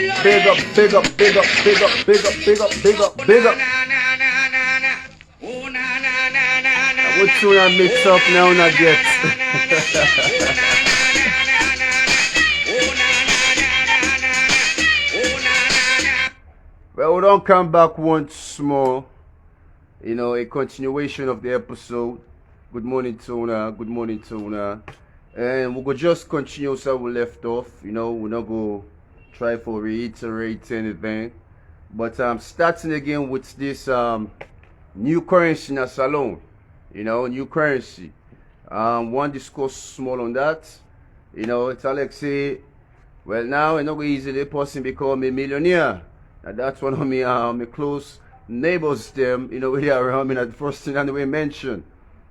Big up, big up, big up, big up, big up, big up, big up, big up. What tune I mix up now and I get? Well, we don't come back once more. You know, a continuation of the episode. Good morning, Tona. Good morning, Tona. And we'll go just continue so we left off. You know, we're not going to try for reiterate anything. But I'm starting again with this new currency in a salon. You know, new currency. One discuss small on that. You know, it's Alex say, well, now it's not going to easily person become a millionaire. And that's one of my close neighbors them, you know, they are around me at the first thing that we mention.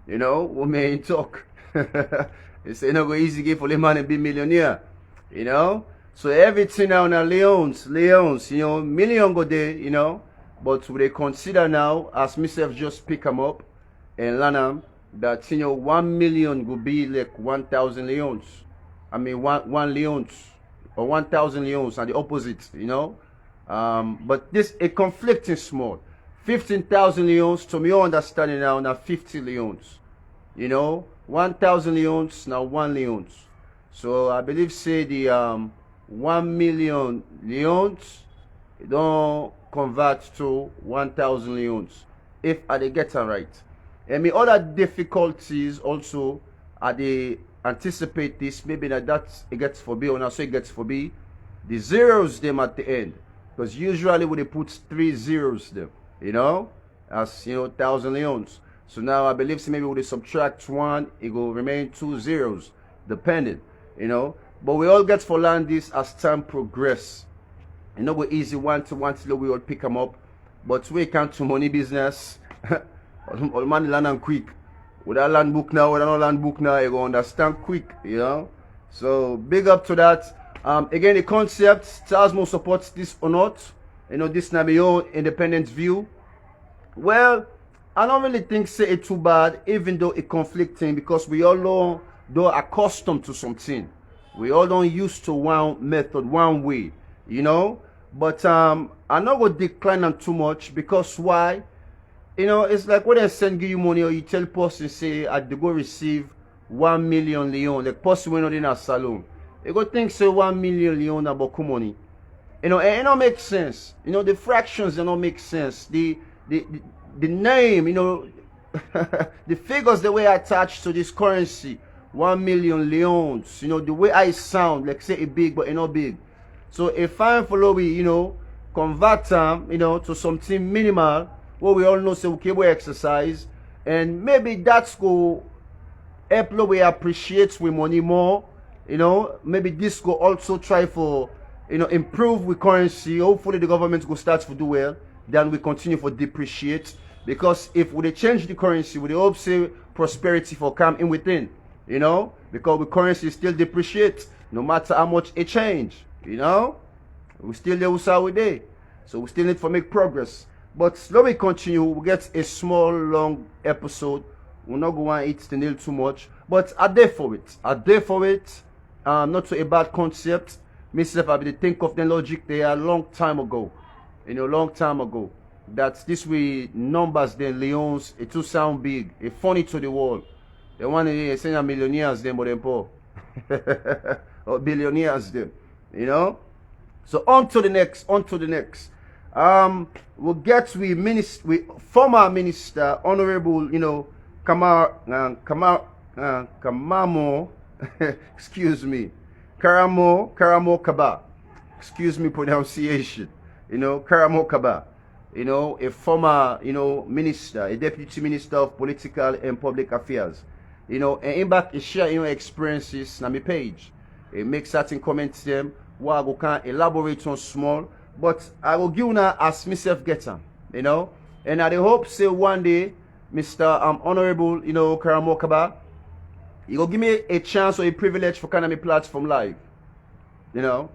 You know, we may talk. They say not go easy give for the man and be millionaire. You know? So everything now in Leones, you know, million go there, you know. But they consider now, as myself just pick them up and learn them, that you know 1 million will be like 1,000 Leones. I mean one Leones or 1,000 Leones and the opposite, you know. But this a conflicting small. 15,000 Leones, to me understanding now 50 Leones. You know, 1,000 Leones, now 1 Leones. So I believe say the 1 million Leones don't convert to 1,000 Leones. If I they get it right. And my other difficulties also are they anticipate this, maybe that it gets for B or not so it gets for B. The zeros them at the end. Because usually when they put 3 zeros there, you know, as you know, 1,000 Leones. So now I believe maybe when they subtract 1, it will remain 2 zeros, depending, you know. But we all get for learn this as time progress. You know, we're easy one to we all pick them up. But we can't to money business. All man learn them quick. With that land book now, with another land book now, you go understand quick, you know. So big up to that. Again, the concept, Tasmo supports this or not. You know, this now my own independent view. Well, I don't really think say it too bad, even though it conflicting, because we all know, though accustomed to something. We all don't used to one method, one way, you know. But I'm not going to decline them too much, because why? You know, it's like when they send you money or you tell person, say, I go receive 1 million Leon, like person when not in a salon. You go think say 1 million Leon about money. You know, it don't make sense. You know, the fractions they don't make sense. The name, you know, the figures the way attached to this currency, 1 million Leons, you know, the way I sound, like say it big but it not big. So if I follow we, you know, convert them, you know, to something minimal, what we all know say okay, we exercise, and maybe that's go help we appreciate with money more. You know, maybe this go also try for, you know, improve with currency. Hopefully the government will start to do well. Then we continue for depreciate. Because if we change the currency, we hope say prosperity for come in within. You know, because the currency still depreciate no matter how much it change. You know, we still there with our day. So we still need to make progress. But let me continue. We get a small long episode. We're not going to eat the nail too much. But I dare for it. I dare for it. Not so a bad concept. Myself, I be think of the logic there a long time ago. You know, long time ago. That this way numbers then Leons, it too sound big. It funny to the world. They want to say millionaires them, but them poor. Or billionaires them. You know? So on to the next. We'll get with former minister, honorable, you know, Kamamo. Excuse me, Karamo Kaba, excuse me pronunciation, you know, Karamo Kaba, you know, a former, you know, minister, a deputy minister of political and public affairs, you know, and in back he share, you know, experiences on my page. He make certain comments them, where I go can elaborate on small, but I will give now as myself get them, you know, and I hope say one day, Mr. Honorable, you know, Karamo Kaba, you go give me a chance or a privilege for kind of a platform live, you know,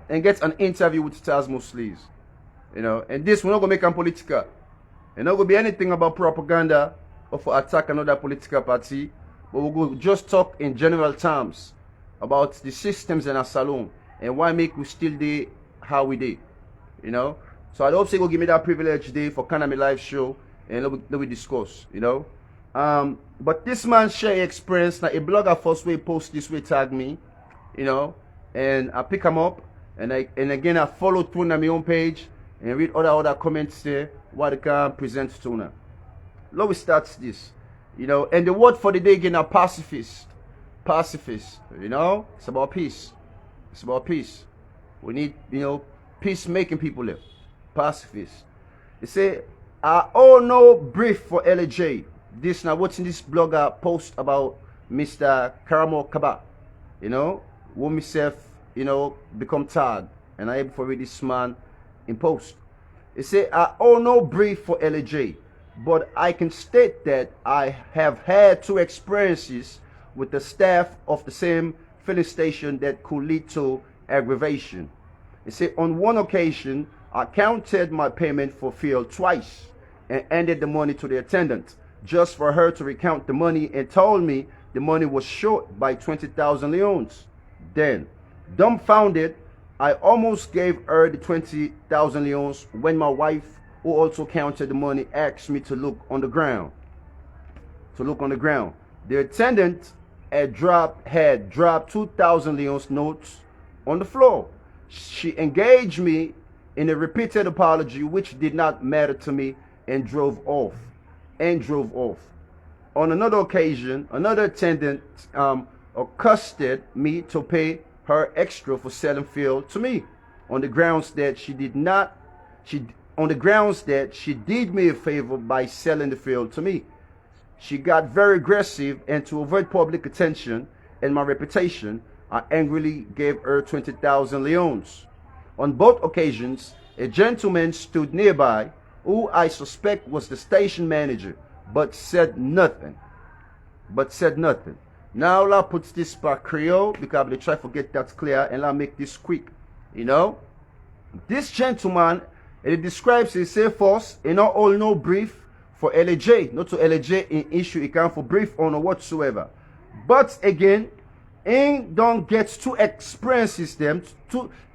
and get an interview with Tasmo Sleaze, you know, and this we're not gonna make them political. It's not gonna be anything about propaganda or for attack another political party, but we'll go just talk in general terms about the systems in our salon and why make we still how we did, you know. So I hope say go give me that privilege day for kind of my live show and let we discuss, you know. But this man share experience. Now a blogger first way post this way tag me, you know, and I pick him up and again I follow through on my own page and read other comments there what I can present to now. Let me start this, you know, and the word for the day again are pacifist. Pacifist, you know, it's about peace. It's about peace. We need, you know, peace making people live. Pacifist. They say, I owe no brief for LJ. This now what's in this blogger post about Mr. Karamo Kaba. You know, who myself, you know, become tagged and I able to read this man in post. They say, I owe no brief for LJ, but I can state that I have had 2 experiences with the staff of the same filling station that could lead to aggravation. They say, on one occasion, I counted my payment for fuel twice and handed the money to the attendant just for her to recount the money and told me the money was short by 20,000 leones. Then, dumbfounded, I almost gave her the 20,000 leones when my wife, who also counted the money, asked me to look on the ground. The attendant had dropped 2,000 leones notes on the floor. She engaged me in a repeated apology which did not matter to me and drove off. On another occasion, another attendant accosted me to pay her extra for selling fuel to me on the grounds that she did me a favor by selling the fuel to me. She got very aggressive, and to avoid public attention and my reputation, I angrily gave her 20,000 leones. On both occasions, a gentleman stood nearby, who I suspect was the station manager, but said nothing. Now I put this by Creole because I try to get that clear, and I make this quick. You know, this gentleman, it describes his safe force, you know, all no brief for LJ, not to LJ in issue, it can for brief on or whatsoever. But again, it don't get 2 experiences them,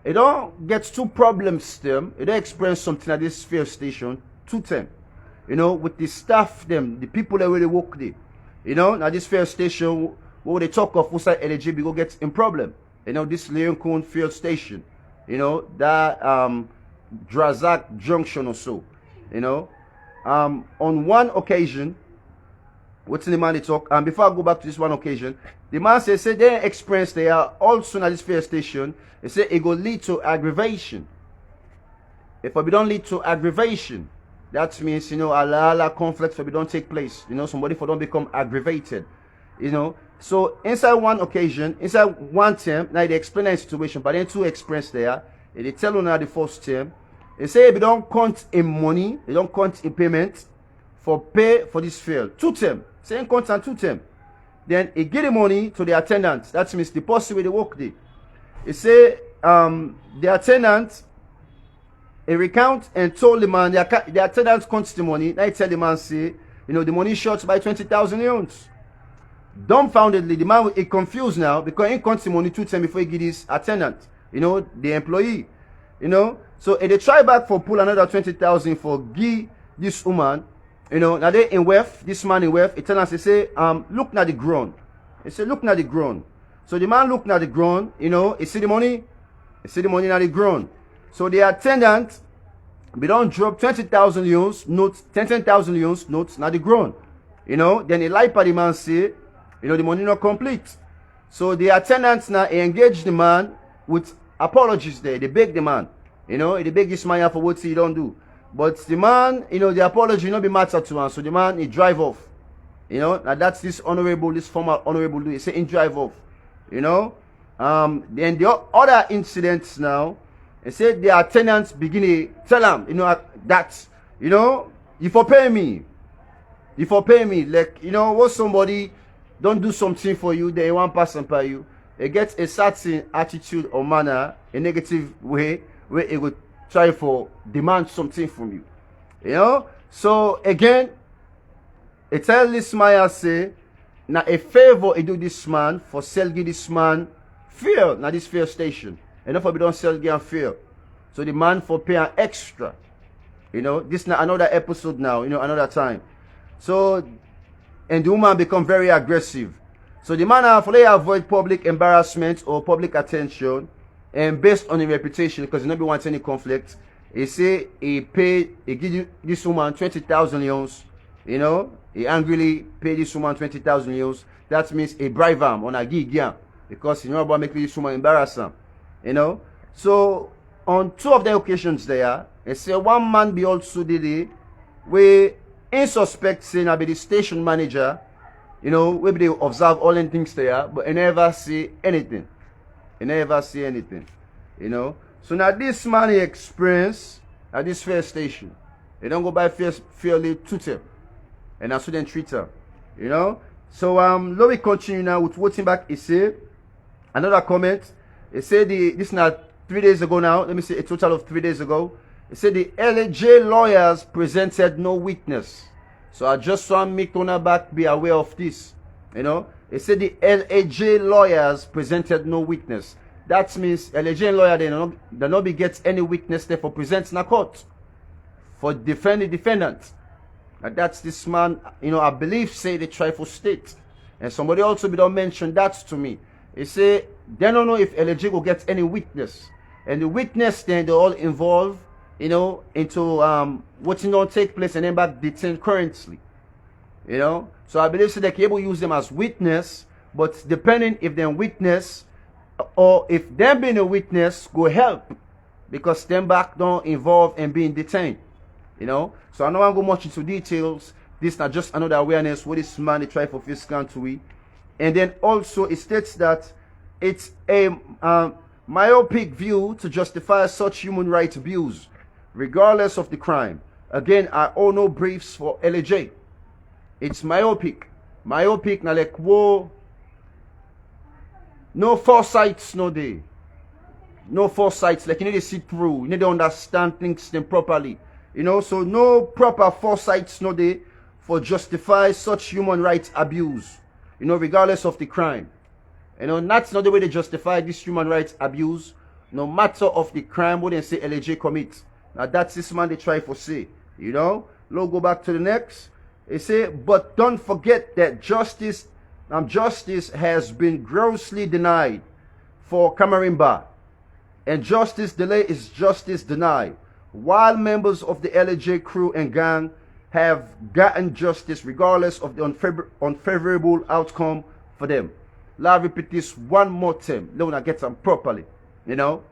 it don't get 2 problems them, it don't experience something at this fair station 2 times. You know, with the staff them, the people that really work there. You know, now this fair station, what they talk of outside LJ, we go get in problem. You know, this Leone field station, you know, that Drazak Junction or so, you know. On one occasion, what's in the man they talk? Before I go back to this one occasion, the man say their experience they are also at this fair station. They say it will lead to aggravation. If we don't lead to aggravation, that means, you know, a lot of conflicts we don't take place. You know, somebody for don't become aggravated. You know, so inside one occasion, inside one term, now they explain the situation, but then 2 experience there. They tell you now the first term. They say if you don't count in money, you don't count in payment for pay for this field. 2 term. Same count and 2 term. Then he give the money to the attendant. That means the person with the work day. He say the attendant he recount and told the man the attendant counts the money. Now he tell the man say, you know, the money short by 20,000 leones. Dumbfoundedly, the man is confused now because he counts the money 2 times before he give his attendant, you know, the employee. You know, so if they try back for pull another 20,000 for give this woman, you know, now they in wealth, this man in wealth, he tell us, they say, look at the ground. He say, look at the ground. So the man look at the ground, you know, he see the money at the ground. So the attendant, we don't drop 20,000 leones notes, 10,000 leones notes at the ground. You know, then the light by the man say, you know, the money not complete. So the attendant now engage the man with apologies there. They beg the man. You know, they beg this man for what he don't do. But the man, you know, the apology not be matter to him. So the man, he drive off. You know, and that's this former honorable do. He say, he drive off. You know, then the other incidents now, he said the attendants begin to tell him, you know, that, you know, you for pay me. Like, you know, what somebody don't do something for you, then one person pay you. It gets a certain attitude or manner, a negative way, where it would try for demand something from you. You know? So again, it tell this man say, now a favor it do this man for sell give this man fear, now this fear station. Enough of we don't sell give fear. So the man for pay an extra. You know, this now another episode now, you know, another time. So, and the woman become very aggressive. So the man for they avoid public embarrassment or public attention, and based on the reputation, because he never wants any conflict, he say he give this woman 20,000 leons, you know, he angrily pay this woman 20,000 leons. That means he bribe him on a gig, yeah, because you know about making this woman embarrass him, you know. So on two of the occasions there, he say one man be also did it, where in suspect saying I be the station manager, you know, where they observe all the things there, but he never see anything. He never see anything, you know. So now this man he experience at this fair station. They don't go by fairly tutor. And that's what they treat her. You know? So let me continue now with voting back. He say another comment. He said this is not 3 days ago now. Let me say a total of 3 days ago. He said the LJ lawyers presented no witness. So I just want me to back be aware of this. You know? He said the LAJ lawyers presented no witness. That means LAJ lawyer they not be get any witness there for present in a court for defend the defendant. And that's this man, you know, I believe say the trifle state. And somebody also be don't mention that to me. He say they don't know if LAJ will get any witness. And the witness then they all involved, you know, into what you know take place and then back detained currently. You know? So I believe so they can able to use them as witness, but depending if they're witness or if them being a witness go help, because them back don't involve in being detained. You know? So I don't want to go much into details. This is not just another awareness what this man they try for fiscal country. And then also it states that it's a myopic view to justify such human rights abuse, regardless of the crime. Again, I owe no briefs for LAJ. It's myopic. Myopic na like whoa. No foresights no day. No foresights. Like you need to see through. You need to understand things them properly. You know, so no proper foresights no day for justify such human rights abuse. You know, regardless of the crime. You know, that's not the way they justify this human rights abuse. No matter of the crime what they say LAJ commit. Now that's this man they try for say. You know, let's go back to the next. They say, but don't forget that justice has been grossly denied for Camarimba. And justice delay is justice denied. While members of the LAJ crew and gang have gotten justice regardless of the unfavorable outcome for them. Let me repeat this one more time. Let me get them properly. You know,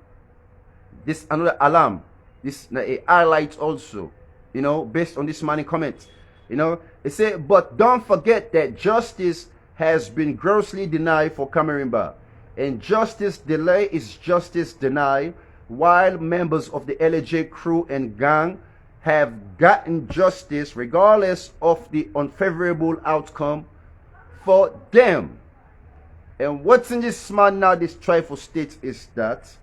this another alarm. This a highlight also. You know, based on this money comment. You know, it say, but don't forget that justice has been grossly denied for Camarimba. And justice delay is justice denied, while members of the LAJ crew and gang have gotten justice regardless of the unfavorable outcome for them. And what's in this man now, this trifle state is that,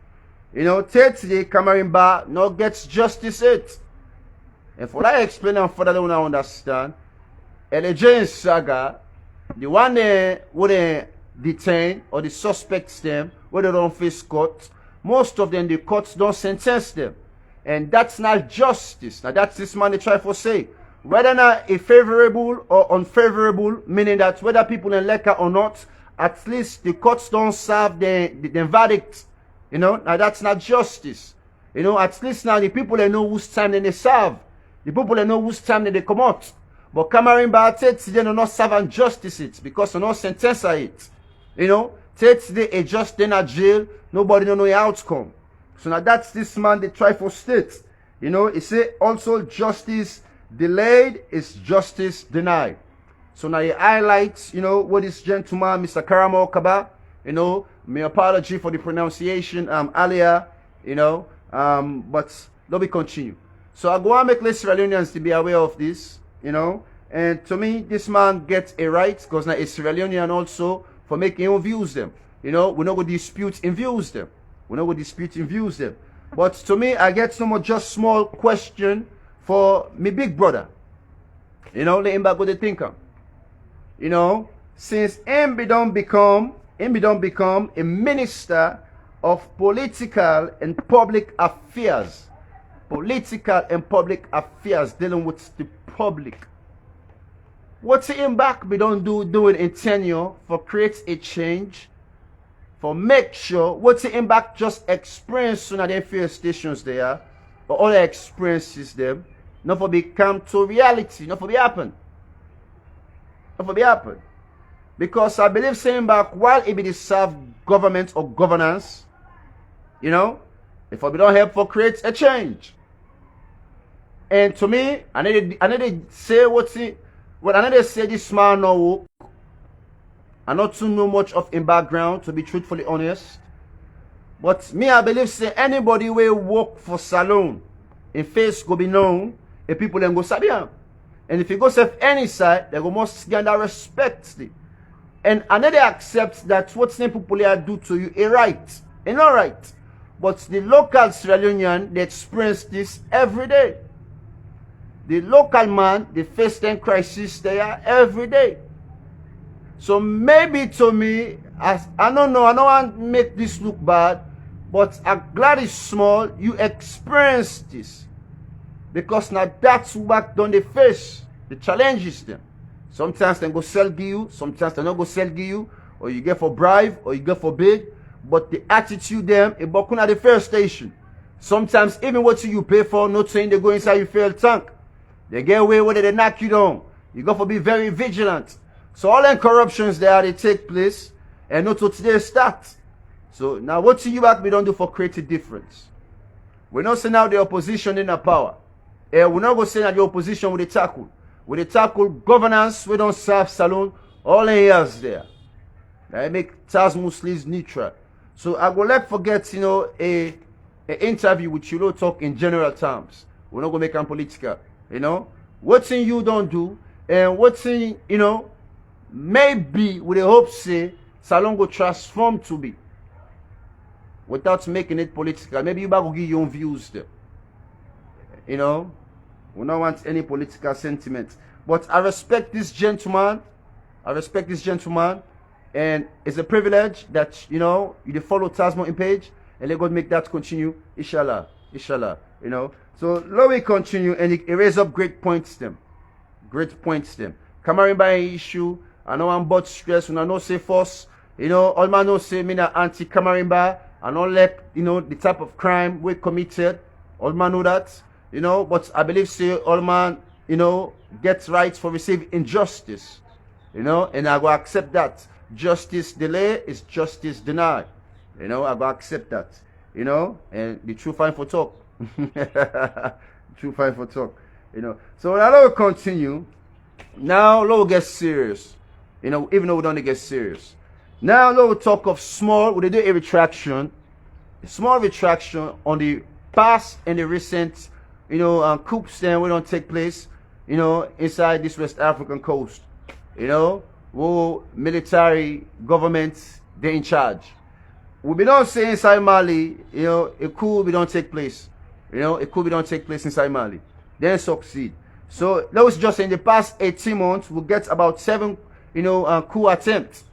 you know, today Camarimba no gets justice it. And for that explain and further don't understand, LAJ and Saga, the one they would detain or the suspects them, where they don't face court, most of them the courts don't sentence them. And that's not justice. Now that's this man they try for say. Whether not a favorable or unfavorable, meaning that whether people in Leka or not, at least the courts don't serve the verdict. You know, now that's not justice. You know, at least now the people they know whose time they serve. The people they know whose time they come out. But Camarimba they do not serve and justice it because they not sentence it. You know, today a just in a jail, nobody don't know the outcome. So now that's this man they try for state. You know, he say also justice delayed is justice denied. So now he highlights, you know, what this gentleman, Mr. Karamo Kaba, you know, my apology for the pronunciation earlier, you know, but let me continue. So I go and make less Sierra Leoneans to be aware of this, you know, and to me, this man gets a right, because now a Sierra Leonean also, for making him views them. You know, we're not going to dispute in views them. We're not going to dispute in views them. But to me, I get some just small question for me big brother. You know, let him back go to thinker. You know, since him don't become a minister of political and public affairs. Political and public affairs, dealing with the public. What's the impact we don't do it in tenure for create a change, for make sure what's the impact just experience on the affairs stations there, or other experiences them, not for become to reality, not for be happen. Not for be happen. Because I believe saying back while it be the serve government or governance, you know, if we don't help for create a change. And to me, I need to say what's it. Well, I need to say this man no work. I not too know much of in background, to be truthfully honest. But me, I believe say anybody will work for salon, in face go be known, and people then go sabi am. And if you go serve any side, they go must get that respect. And I need to accept that what some people here do to you is right. It's not right. But the local Sierra Leonean, they experience this every day. The local man, they face them crisis there every day. So maybe to me, as I don't know, I don't want to make this look bad, but I'm glad it's small, you experience this. Because now that's what don't they face, the challenges them. Sometimes they go sell give you, sometimes they don't go sell give you, or you get for bribe, or you get for bid, but the attitude them, it bakun at the fair station. Sometimes even what you pay for, not saying they go inside your fuel tank. They get away with it, they knock you down. You got to be very vigilant. So all the corruptions there, they take place, and not to today start. So now what you back we don't do for create a difference. We're not saying now the opposition in the power. We're not going to say that the opposition with the tackle. With the tackle governance, we don't serve salon, all the years there. I make TAS Muslims neutral. So I will not forget, you know, a interview with you, talk in general terms. We're not going to make them political. You know, what's in you don't do, and what's in, you know, maybe with the hope say salon go transform to be without making it political. Maybe you will give your own views there. You know, we don't want any political sentiment. But I respect this gentleman. I respect this gentleman. And it's a privilege that, you know, you follow Tasmo in page. And let God make that continue. Inshallah. Inshallah. You know. So let me continue and erase up great points them. Great points them. Kamarimba issue. I know I'm about stress. When I know say force. You know, all man know say me na anti-Kamarimba. I know let, you know, the type of crime we committed. All man know that. You know, but I believe say all man, you know, gets rights for receive injustice. You know, and I will accept that. Justice delay is justice denied. You know, I will accept that. You know, and the true fine for talk. True fine for talk. You know. So now we'll continue. Now we'll get serious. You know, even though we don't get serious. Now we'll talk of small, we do a retraction. A small retraction on the past and the recent, you know, coups then we don't take place, you know, inside this West African coast. You know, who military governments they in charge. We don't say inside Mali, you know, a coup we don't take place. You know, a coup we don't take place inside Mali. Then succeed. So that was just in the past 18 months, we'll get about 7, you know, coup attempts.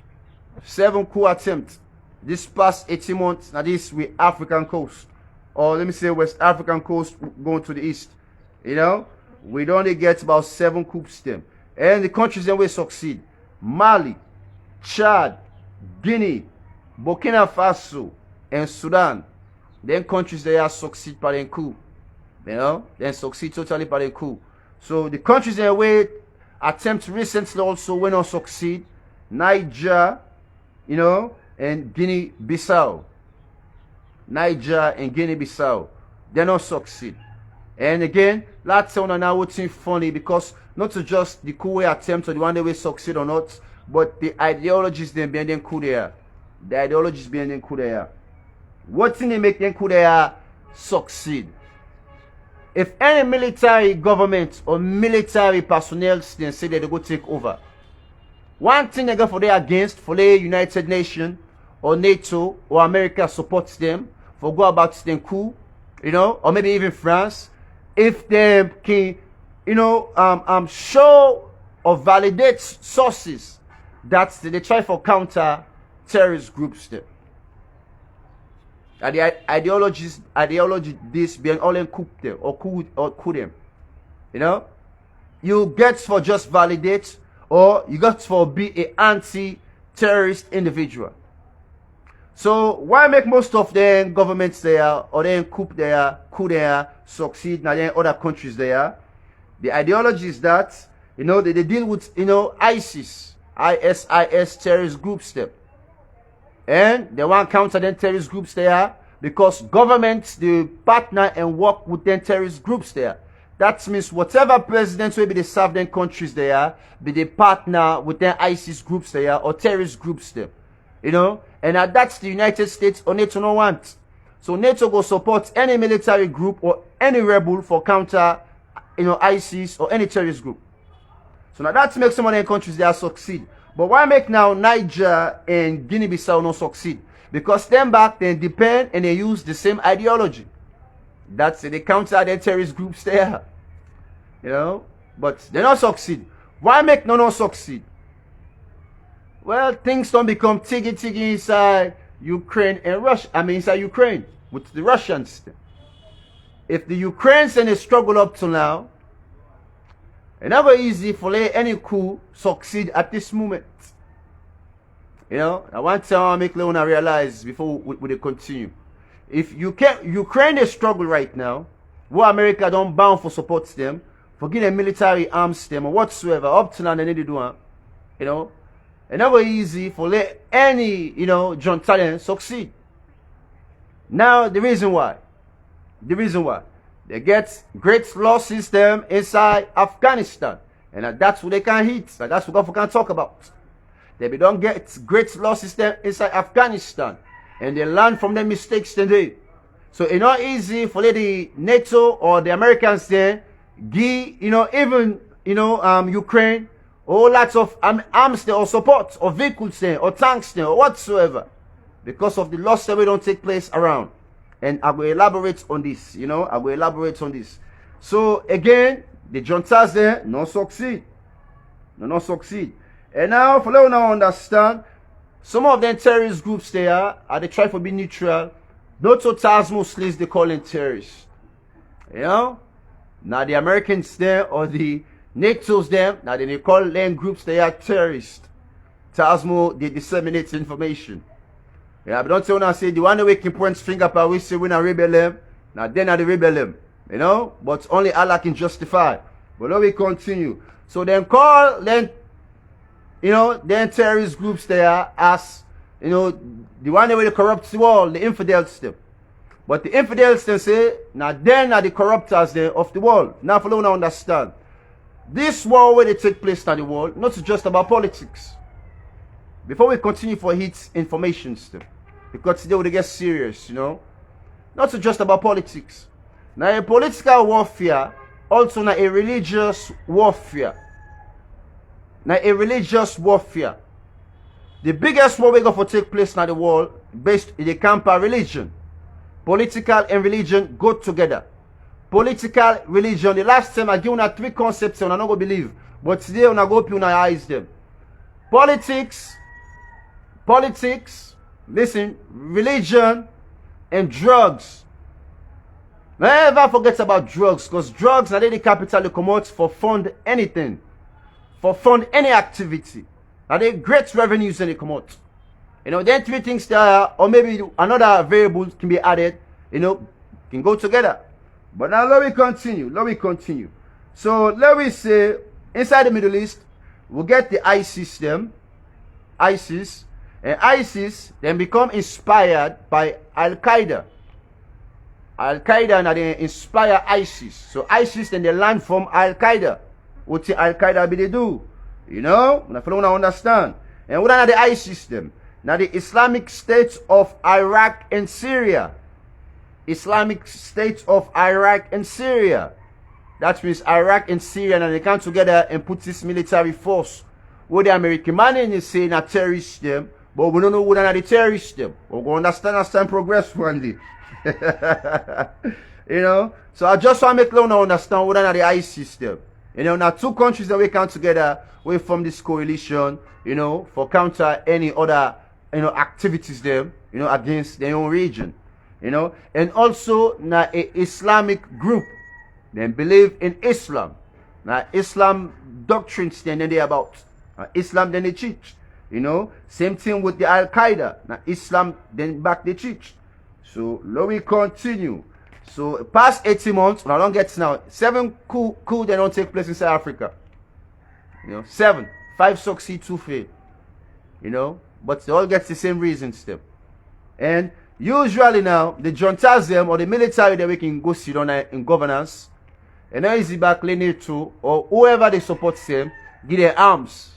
7 coup attempts. This past 18 months, now this with African coast. Or let me say West African coast going to the east. You know, we only get about 7 coups them. And the countries that will succeed. Mali, Chad, Guinea, Burkina Faso, and Sudan. Then countries that succeed by the coup. You know, then succeed totally by the coup. So the countries that will attempt recently also will not succeed. Niger, you know, and Guinea-Bissau. Niger and Guinea-Bissau. They don't succeed. And again, that's now what's funny because not to just the coup attempt or the one that will succeed or not, but the ideologies then behind them coup there. The ideologies behind them coup there. What thing they make them coup there succeed? If any military government or military personnel then say that they go take over, one thing they go for they against for the United Nations or NATO or America supports them for go about them coup, you know, or maybe even France, if they can, you know, show or validate sources that they try for counter terrorist groups there. And the ideology this being all in coup them or coup them. You know? You get for just validate or you got for be a anti-terrorist individual. So why make most of the governments there or then coup there succeed now in other countries there? The ideology is that, you know, they deal with, you know, ISIS terrorist groups them. And they want counter them terrorist groups there because governments they partner and work with them terrorist groups there. That means whatever presidents will be they serve them countries there, be they partner with them ISIS groups there or terrorist groups there. You know? And that's the United States or NATO no want. So NATO go support any military group or any rebel for counter, you know, ISIS or any terrorist group. So now that makes some of the countries there succeed. But why make now Niger and Guinea-Bissau not succeed? Because them back then depend and they use the same ideology. That's they counter their terrorist groups there. You know? But they not succeed. Why make no succeed? Well, things don't become tiggy inside Ukraine and Russia. I mean inside Ukraine with the Russians. If the Ukrainians and they struggle up to now, it's never easy for any coup succeed at this moment. You know, I want to make Leone realize before we continue. If Ukraine is struggle right now, what America don't bound for support them, for getting military arms them or whatsoever, up to now they need to do, you know, it's never easy for any, you know, John TALIAN succeed. Now the reason why. They get great losses them inside Afghanistan. And that's what they can hit. That's what we can talk about. They don't get great losses them inside Afghanistan. And they learn from their mistakes today. So it's not easy for the NATO or the Americans there give, you know, even, you know, Ukraine, all lots of arms there or support or vehicles there or tanks there or whatsoever. Because of the loss that we don't take place around. And I will elaborate on this, you know, So again, the juntas there not succeed. Not succeed. And now, for you now understand, some of them terrorist groups there they try to be neutral. Not so Muslims they call them terrorists. You know? Now the Americans there or the NATO's there, now they call them groups they are terrorists. Tasmo they disseminate information. Yeah, but don't say when I say the one that we can point finger up we say when I rebel them, now then I rebel them. You know? But only Allah can justify. But let me continue. So then call them, you know, then terrorist groups there as, you know, the one that will corrupt the world, the infidels them. But the infidels then say, now then are the corruptors there of the world. Now for you understand. This war where they take place in the world, not just about politics. Before we continue for hits information stuff, because today we get serious, you know. Not just about politics. Now a political warfare, also now a religious warfare. The biggest war we're going to take place in the world based in the camp of religion. Political and religion go together. Political, religion. The last time I give you 3 concepts and I don't go believe. But today I go eyes them. Politics, listen, religion, and drugs. Never forget about drugs, because drugs are the capital you come out for fund anything, for fund any activity. Are they great revenues when they come out? You know, then 3 things there, or maybe another variable can be added, you know, can go together. But now let me continue. So let me say, inside the Middle East, we'll get the ISIS them. And ISIS then become inspired by Al-Qaeda. Al-Qaeda now they inspire ISIS. So ISIS then they learn from Al-Qaeda. What the Al-Qaeda be they do? You know? If you don't understand. And what are the ISIS them? Now the Islamic State of Iraq and Syria. Islamic State of Iraq and Syria. That means Iraq and Syria and they come together and put this military force. What the American man is saying are terrorists them. But we don't know what are the terrorists them. We're going to understand progress one day. You know? So I just want to make Leone understand what are the ISIS them. You know, now 2 countries that we come together, we form this coalition, you know, for counter any other, you know, activities them, you know, against their own region. you know, and also na a Islamic group. They believe in Islam. Now Islam doctrines then they about. Islam then they teach. You know, same thing with the Al Qaeda. Now Islam then back they teach. So let me continue. So past 18 months, when I don't get now, 7 coup they don't take place in South Africa. You know, 7. 5 succeed, 2 fail. You know, but they all get the same reasons them. And usually now, the juntas them or the military they can go sit on in governance. And now is the back lane to or whoever they support them, give their arms.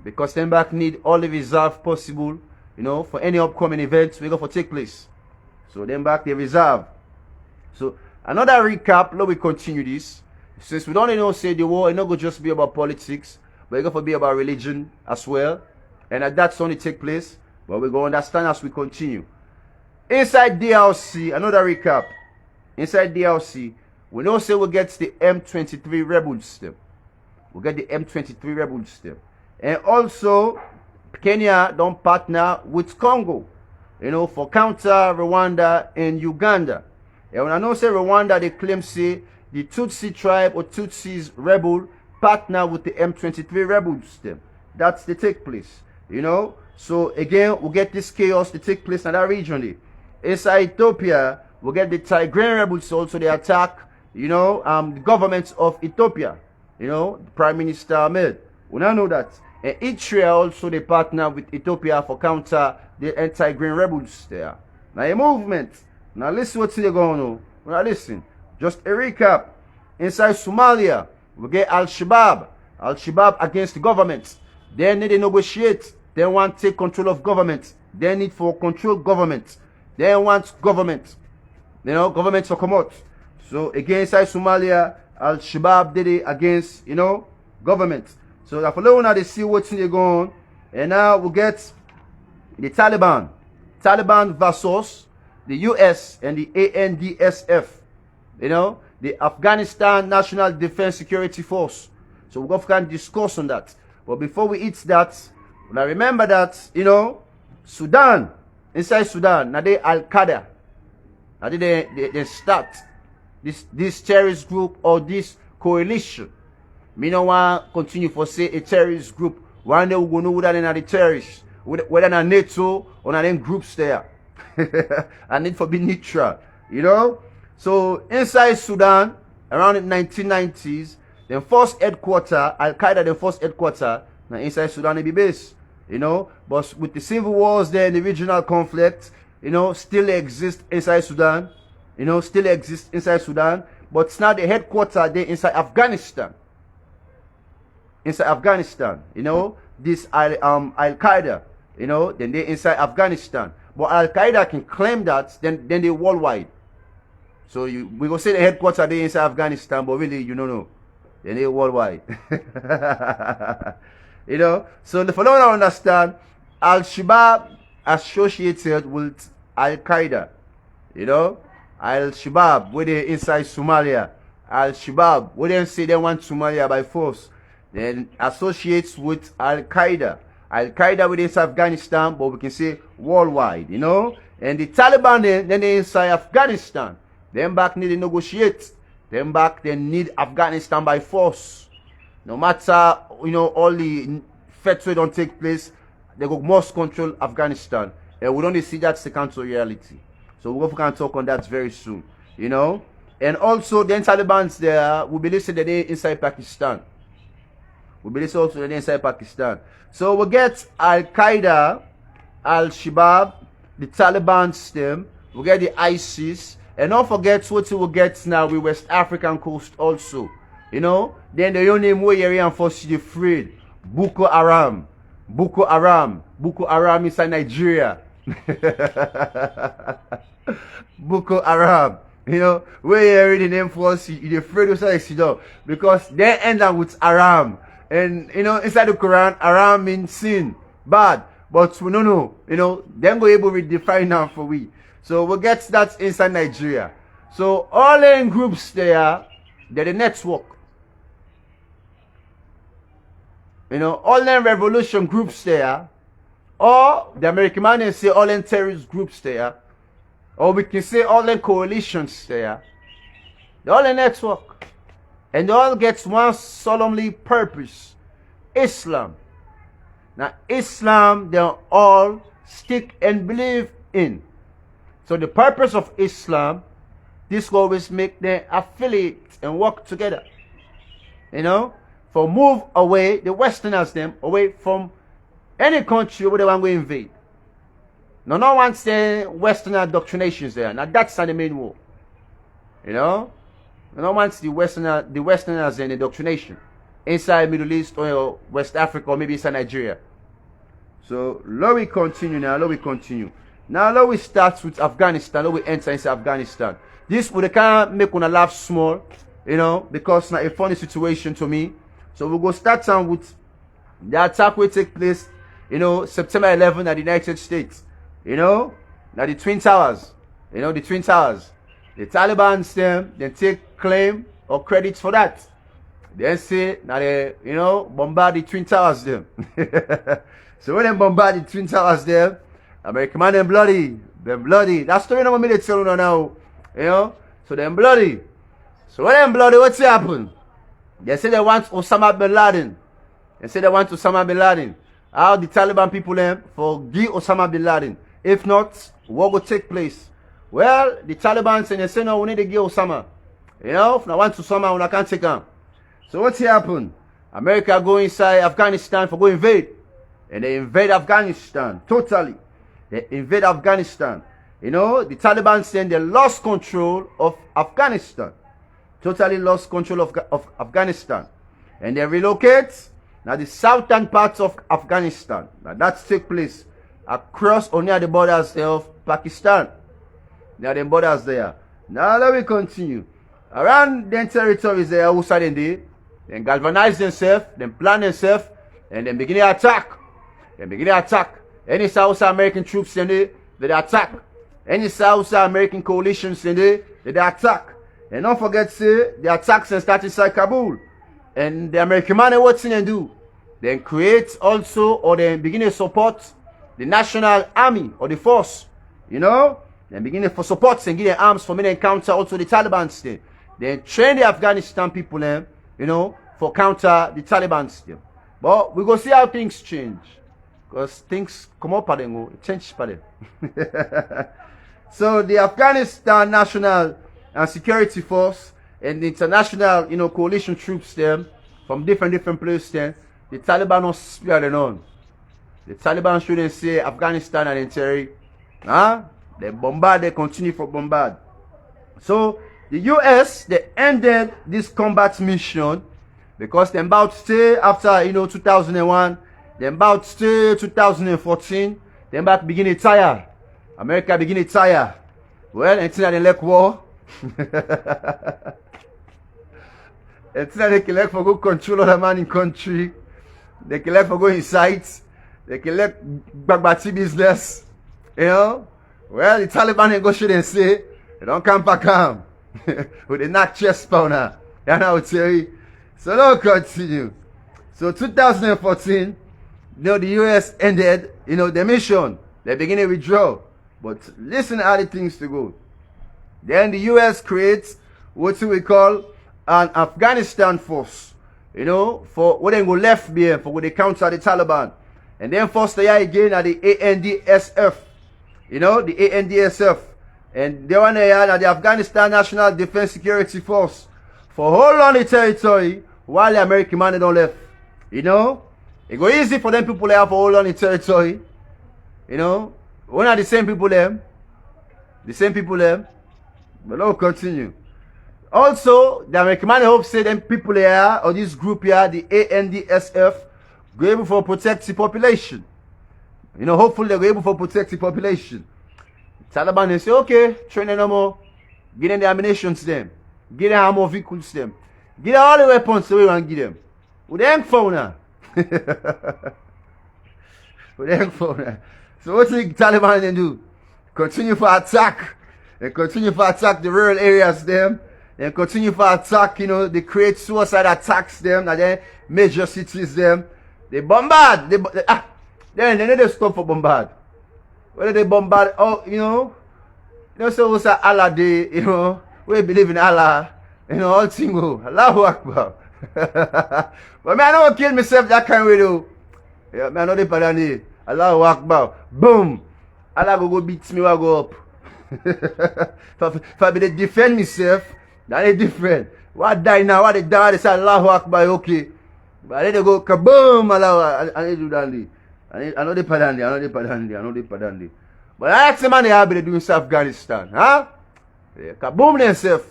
Because them back need all the reserve possible, you know, for any upcoming events we go for take place. So them back they reserve. So another recap, let we continue this. Since we don't know say the war, it not go just be about politics, but it go for be about religion as well. And that's only take place. But we're going to understand as we continue. Inside DRC, another recap. Inside DRC, we know say we get the M23 rebel system. We get the M23 rebel system. And also, Kenya don't partner with Congo, you know, for counter Rwanda and Uganda. And when I know say Rwanda, they claim say the Tutsi tribe or Tutsis rebel partner with the M23 rebel system. That's the take place, you know. So again, we get this chaos to take place in that region. Inside Ethiopia, we get the Tigrayan rebels also they attack, you know, the government of Ethiopia, you know, the Prime Minister Ahmed. We now know that. And Eritrea also they partner with Ethiopia for counter the anti-Tigrayan rebels there. Now a movement. Now listen what's going on. Now listen. Just a recap. Inside Somalia, we get Al-Shabaab. Al-Shabaab against the government. They need to negotiate. They want to take control of government. They need for control government. They want government. You know, government to come out. So again, inside Somalia, Al-Shabaab did it against, you know, government. So that for now they see what's going on. And now we get the Taliban. Taliban versus the US and the ANDSF. You know, the Afghanistan National Defense Security Force. So we're going to discuss on that. But before we eat that, now remember that, you know, Sudan, inside Sudan, now they Al-Qaeda. Now they start this terrorist group or this coalition. Me no want continue for say a terrorist group. One day we go know whether they're the terrorists, whether they're NATO or them groups there. I need for be neutral, you know. So inside Sudan, around the 1990s, the first headquarter, Al-Qaeda, the first headquarter, now inside Sudan they be based, you know. But with the civil wars there, the regional conflict, you know, still exist inside Sudan, you know, still exist inside Sudan. But it's now the headquarter there inside Afghanistan. Inside Afghanistan, you know, this Al-Qaeda, you know, then they inside Afghanistan. But Al-Qaeda can claim that, then they worldwide. So we go say the headquarters they inside Afghanistan, but really you don't know. Then they worldwide. You know, so the following I understand, Al-Shabaab associated with Al-Qaeda. You know, Al-Shabaab where they inside Somalia. Al-Shabaab where they say they want Somalia by force. Then associates with Al-Qaeda. Al-Qaeda within Afghanistan, but we can say worldwide, you know. And the Taliban, then they inside Afghanistan. Them back need to negotiate. Them back, they need Afghanistan by force. No matter, you know, all the fetwa don't take place, they go must control Afghanistan. And we don't see that second to reality. So we're going to talk on that very soon, you know. And also, the Taliban's there, we believe that they're inside Pakistan. We believe also that they're inside Pakistan. So we get Al-Qaeda, Al-Shabaab, the Taliban stem, we get the ISIS, and don't forget what we will get now with West African coast also. You know, then the only name where you're force you afraid. Boko Haram. Boko Haram. Boko Haram inside Nigeria. Boko Haram. You know, where you're reading them force you're afraid of say because they end up with Haram. And you know, inside the Quran, Haram means sin, bad. But we don't know, you know, them go able to redefine now for we. So we get that inside Nigeria. So all in groups there, they're the network. You know, all in revolution groups there, or the American man say all in terrorist groups there. or we can say all the coalitions there, they all a network, and they all get one solemnly purpose: Islam. Now Islam, they all stick and believe in. So the purpose of Islam, this will always make them affiliate and work together. You know, for move away the Westerners them away from any country where they want to invade. No one wants the Western indoctrinations there. Now that's not the main war. You know, no one wants the Westerners and indoctrination inside Middle East or West Africa or maybe inside Nigeria. So let we continue now. Let we continue. Now let we start with Afghanistan. Let we enter into Afghanistan. This would kind of make una laugh small, you know, because it's not a funny situation to me. So we'll go start on with the attack will take place, you know, September 11 at the United States. You know, now the Twin Towers. You know, the Twin Towers. The Taliban them, they take claim or credit for that. They say now they, you know, bombard the Twin Towers them. So when they bombard the Twin Towers them, American man them bloody. Them bloody. That's the reason I'm going to tell you now. You know? So them bloody. So when them bloody, what's happen? They say they want Osama bin Laden. They say they want Osama bin Laden. How the Taliban people them for give Osama bin Laden. If not, what will take place? Well, the Taliban say, they say no, we need to give Osama. You know, if I want Osama, I can't take him. So what's happened? America go inside Afghanistan for go invade. And they invade Afghanistan totally. They invade Afghanistan. You know, the Taliban saying they lost control of Afghanistan. Totally lost control of Afghanistan. And they relocate now the southern parts of Afghanistan. Now that take place across or near the borders of Pakistan. Near the borders there. Now let me continue. Around the territories there, outside in there, then galvanize themselves, then plan themselves, and then begin to attack. Then begin to attack. Any South American troops in there, they attack. Any South American coalitions in there, they attack. And don't forget, say, the attacks and start inside Kabul. And the American man, what's in they do? Then create also, or then begin to support the national army or the force. You know? Then begin to support and give them arms for me to encounter also the Taliban still. Then train the Afghanistan people, you know, for counter the Taliban still. But we go see how things change. Because things come up and go, change for them. So the Afghanistan National and Security Force and the international, you know, coalition troops them from different places them, the Taliban don't spare them on. The Taliban shouldn't say Afghanistan and interior. Huh? They bombard, they continue for bombard. So the US, they ended this combat mission because they about stay after, you know, 2001. They about stay 2014. They about begin to tire. America begin to tire. Well, until they like war. Until they can like for go control other man in country. They can like for go inside. They can like bagbati business. You know? Well, the Taliban negotiate and say, they don't come back home. With the knock chest pounder. You know what I tell you? So now continue. So 2014, you know, the US ended, you know, the mission. They begin to withdraw. But listen how the things to go. Then the US creates what we call an Afghanistan force. You know, for what they go left behind for what they counter the Taliban. And then first they are again at the ANDSF. You know, the ANDSF. And they want to at the Afghanistan National Defense Security Force for hold on the territory while the American man don't left. You know, it go easy for them people there for hold on the territory. You know, one of the same people them. The same people them. But now continue. Also, the American man hope say them people here or this group here, the ANDSF, go able for protect the population. You know, hopefully they're able to protect the population. Taliban they say, okay, train them no more. Give them the ammunition to them. Give them armor vehicles to them. Give them all the weapons that we want to give them. With the young phone now. With the young phone now. So what do the Taliban then do? Continue for attack. They continue for attack the rural areas them. They continue for attack, you know, they create suicide attacks them, and then major cities them. They bombard. Then they stop for bombard. Whether they bombard, oh, you know, You know, so it's Allah day, you know, we believe in Allah, you know, all things go. Allahu Akbar. But me, I don't kill myself that kind of way though. Yeah, me, I know the pattern. Allahu Akbar. Boom. Allah go beat me, I go up. If I be to defend myself, that is different. What die now, what they die, they say Allahu Akbar, okay. But then they go kaboom, Allah, I need to do that. I know the pattern. But I ask the man they have been doing Afghanistan, huh? Yeah, kaboom themselves.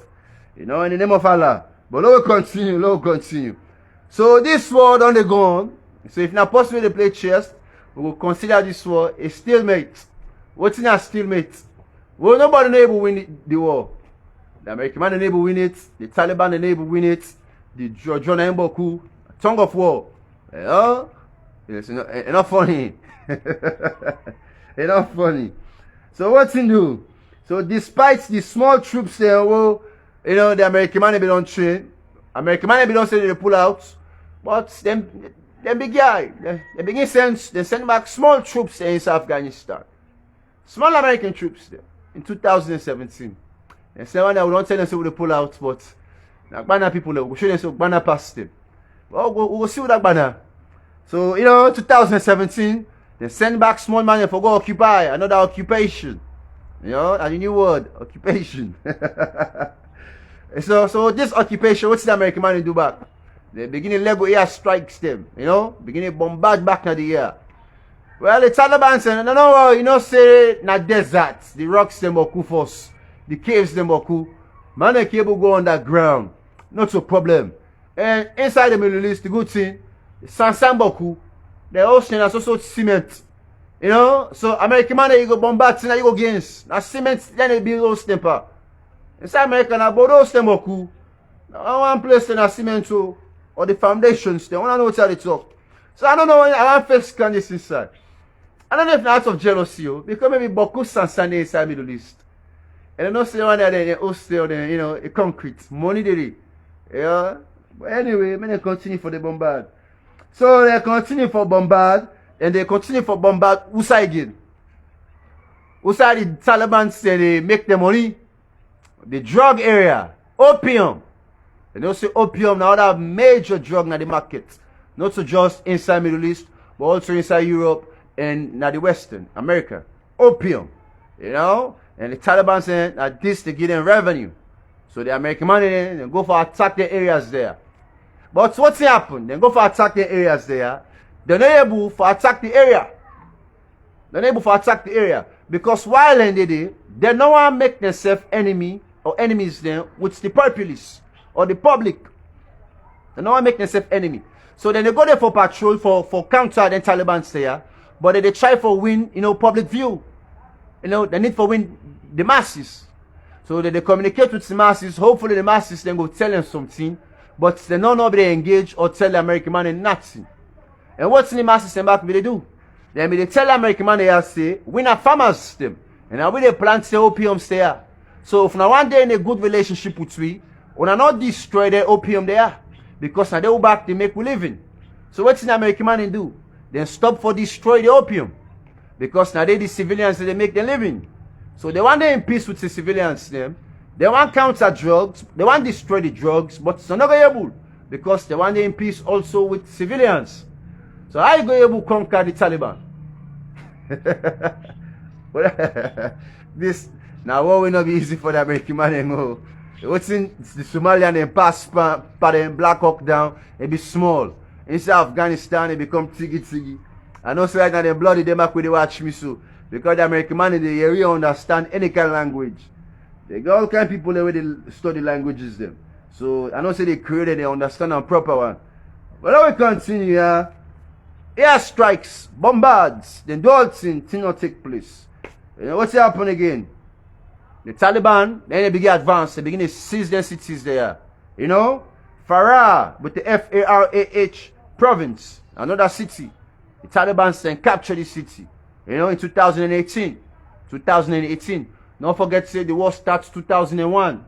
You know, in the name of Allah. But let we continue. So this war on the gone. So if not possible to play chess, we will consider this war a stalemate. What's in a stalemate? Well, nobody able to win the war. The American man able to win it. The Taliban able to win it. The Georgian Mboku. Tongue of war. Yeah? It's not funny. Enough funny. So what's in do? So despite the small troops there, well, you know, the American man be don't train. American man be don't say they pull out. But them big guy, they begin send back small troops there in Afghanistan. Small American troops there in 2017. They say one that we don't tell them so they pull out, but now banner people there, we show them so banner past them. Well, we'll see what that banner. So, you know, 2017, they send back small money for go occupy another occupation. You know, and a new word, occupation. So this occupation, what's the American money do back? They begin to Lego air strikes them, you know, begin to bombard back in the air. Well, the Taliban said, no, you know, say, na desert, the rocks them oku first, the caves them oku, man, they cable go underground, not a problem. And inside the Middle East, the good thing, Sansamboku, the ocean has also cement. You know, so American man you go bombard, now you go against. Now cement, then they build those temper. Inside America, now those temboku. Now one place in a cement too, or the foundations, they want to know what they talk. So I don't know, I want to scan this inside. I don't know if out of jealousy, because maybe Boku Sansane inside Middle East. And I don't see one there, they host there, you know, a concrete, money they. Yeah. But anyway, they continue for the bombard. So they continue for bombard, and they continue for bombard Usa again. Usa the Taliban say they make the money. The drug area, opium. They don't say opium now that major drug in the market. Not so just inside Middle East, but also inside Europe and now the Western America. Opium. You know? And the Taliban saying that this to give them revenue. So the American money they go for attack the areas there. But what's happened? They go for attack the areas there. They're not able to attack the area. They're not able to attack the area. Because while they did, they don't want to make themselves enemy or enemies there with the populace or the public. They don't want to make themselves enemy. So then they go there for patrol, for counter the Taliban there. But they try for win, you know, public view. You know, they need for win the masses. So they communicate with the masses. Hopefully the masses then go tell them something. But they don't know if they engage or tell the American man nothing. And what's in the masses and back they do? Then they tell the American man they say, we not farmers them. And now we they plant the opium there. So if now one day in a good relationship with we not destroy the opium there. Because now they go back they make we living. So what's in the American man do? Then stop for destroy the opium. Because now they the civilians they make them living. So they want to in peace with the civilians them. They want counter drugs, they want to destroy the drugs, but it's not able because they want to in peace also with civilians. So how you go able to conquer the Taliban? This now what will not be easy for the American man anymore. What's in the Somalian and pass by the Black Hawk down, it be small. Inside Afghanistan it become tiggy. I know so right now the bloody them back with the watch me so because the American man in the area understand any kind of language. They got all kind of people there where they study languages them. So I know say they created, they understand a proper one. But now we continue here. Air strikes, bombards, then the whole thing not take place. You know what's happened again? The Taliban, then they begin advance, they begin to seize their cities there. You know? Farah with the F-A-R-A-H province, another city. The Taliban then capture the city. You know, in 2018. Don't forget to say the war starts 2001.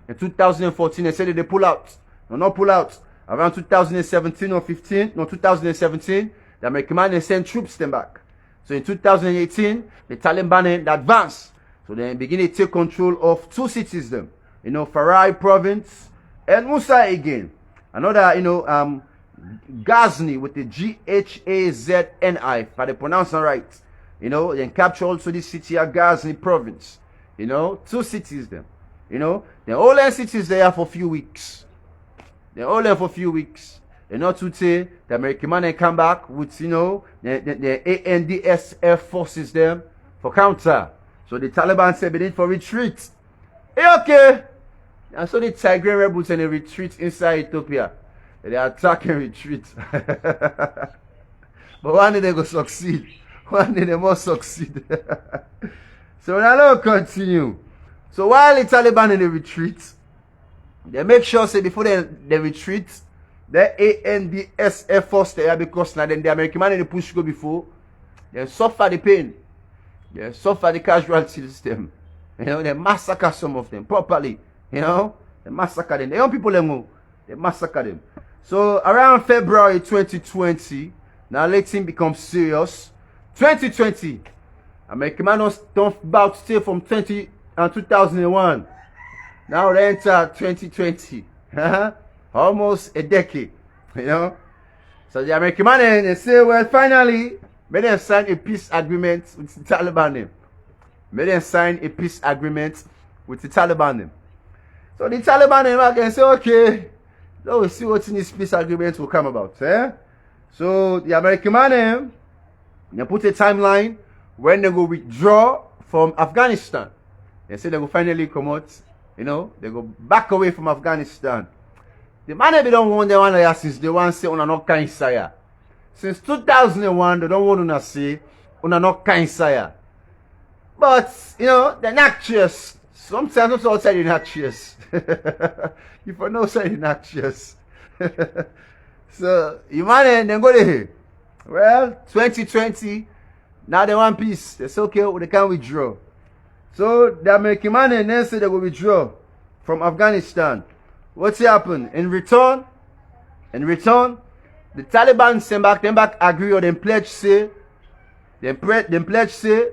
In 2014, they said that they pull out. No, not pull out. Around 2017 or 15, no, 2017, the American man sent troops them back. So in 2018, the Taliban advanced. So they begin to take control of two cities them. You know, Farai province and Musa again. Another, you know, Ghazni with the Ghazni, if I pronounce it right. You know, then capture also this city of Ghazni province. You know, two cities them. You know, the all cities there for a few weeks. They're all there for a few weeks. They're not to say the American man come back with, you know, the ANDS forces them for counter. So the Taliban said they need for retreat. Hey, okay. And so the Tigray rebels and they retreat inside Ethiopia. They attack and retreat. But one day they go succeed. One day they must succeed. So now let's continue. So while the Taliban in the retreat, they make sure say before they retreat, the ANDS Air Force there, because now then the American man in the push go before, they suffer the pain. They suffer the casualties them. You know, they massacre some of them properly. You know, they massacre them. The young people they massacre them. So around February 2020, now let him become serious. 2020, American man don't about stay from 2001. Now they enter 2020. Almost a decade. You know. So the American man they say, well, finally, may they sign a peace agreement with the Taliban. May they sign a peace agreement with the Taliban. So the Taliban can say, okay, let's see what in this peace agreement will come about. So the American man they put a timeline when they go withdraw from Afghanistan. They say they will finally come out, you know, they go back away from Afghanistan. The man they don't want the one there since they want to say on not kind sire. Since 2001, they don't want to say on not kind sire. But you know, they're not cheers. Sometimes also outside they're not cheers. If I know say they're not cheers. So you man then go there. Well, 2020, now they want peace. They say okay, they can withdraw. So the American man then say they will withdraw from Afghanistan. What's happened? In return, the Taliban send back agree or them pledge say, them pledge say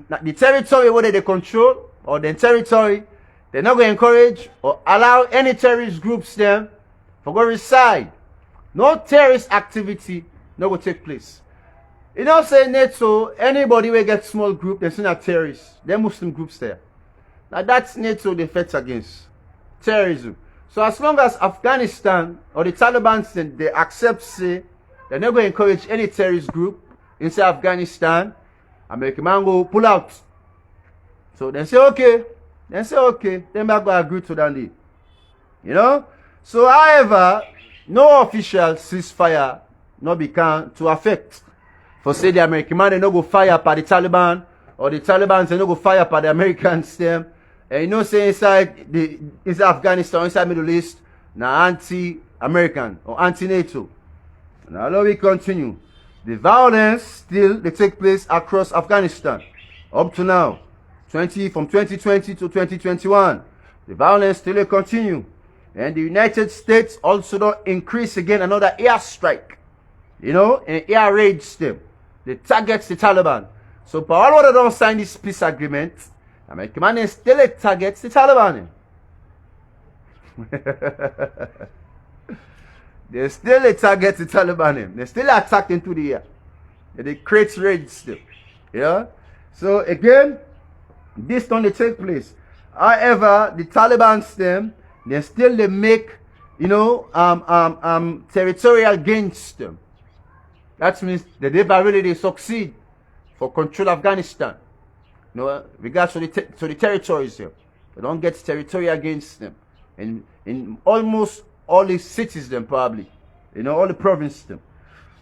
that the territory where they control or the territory, they're not going to encourage or allow any terrorist groups them for go reside. No terrorist activity no will take place. You know, say NATO, anybody will get small group, they're not terrorists. They're Muslim groups there. Now that's NATO they fight against. Terrorism. So as long as Afghanistan or the Taliban they accept say they're not going to encourage any terrorist group inside Afghanistan, American man go pull out. So they say okay. Then back go agree to that deal. You know? So however, no official ceasefire no become to affect. For say the American man they no go fire by the Taliban or the Taliban they no go fire by the Americans them. And you know say inside Afghanistan, inside Middle East, now anti-American or anti-NATO. Now let me continue. The violence still they take place across Afghanistan up to now. From 2020 to 2021. The violence still continue. And the United States also don't increase again another airstrike. You know, and air raids them. They target the Taliban. So for all what they don't sign this peace agreement, American man still targets the Taliban. They still target the Taliban. They still attack into the air. They create raids still. Yeah. So again, this don't take place. However, the Taliban them, they make, you know, territorial gains them. That means that they succeed for control Afghanistan. You know, regards to the territories here. They don't get territorial against them. In almost all the cities them probably. You know, all the provinces them.